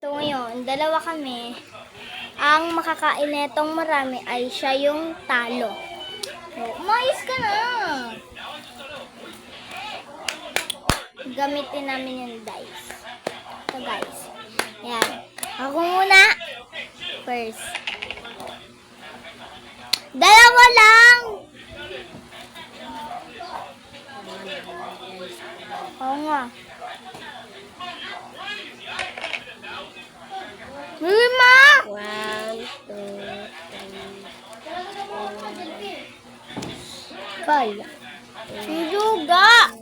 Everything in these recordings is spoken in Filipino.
So ngayon, dalawa kami. Ang makakain netong marami ay siya yung talo. So, umayos ka na! Gamitin namin yung dice. So guys, yan. Ako muna. First. Dalawa lang! Oo nga. 5! 1, 2, 3, 4, 5. Suga!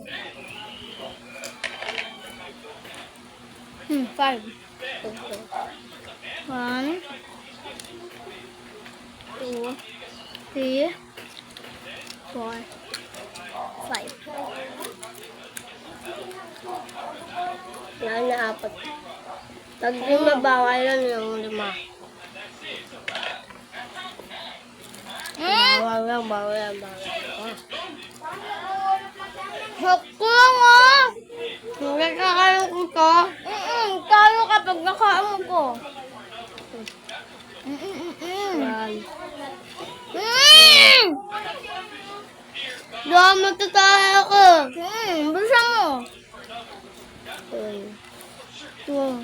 5. 1, 2, 3, 4, 5. Yan na 4. Pag lima bawal lang yung 5. Bawal lang. Hakto nga! Hindi kakain ko to. Talo kapag nakain ko. Yan. Diyan matataya ko. Basta mo. 2,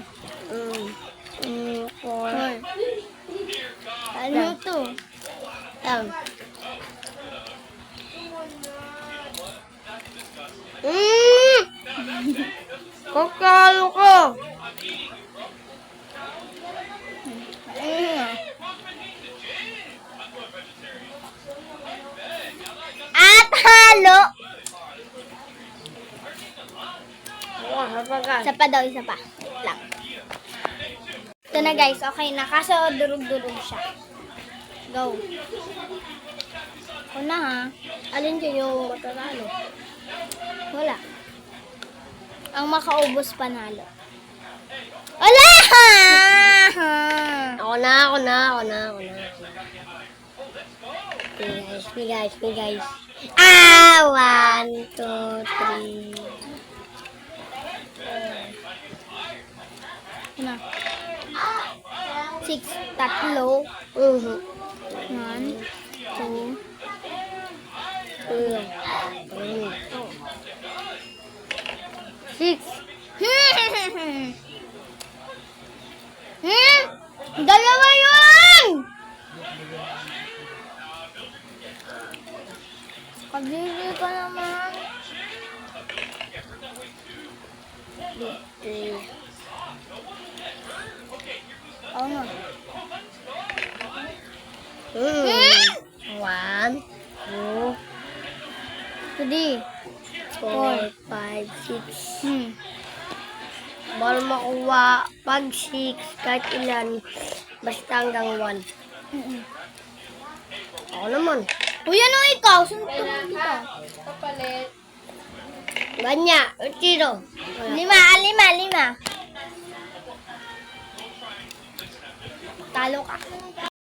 4. Ano to? Yan. Kakalo ko. At halo. Isa pa daw, isa pa. Wait lang. Ito na guys, okay na. Kaso durug-durug siya. Go. Ako na ha. Alin dyan yung matatalo? Wala. Ang makaubos panalo. Wala! Ako na. Me guys. 1, 2, 3. Ano? 6. Tatlo. 1, 2, 6. Dalawa yun! Kabili ka naman. 3. Oo nga. 1, 2, 3. 4, 5, 6. Bawal makuha pag 6, kahit ilan, basta hanggang 1. Ako naman. Uy, ano ikaw? Sunod kita. Ganya, 0. 5. Talo ka.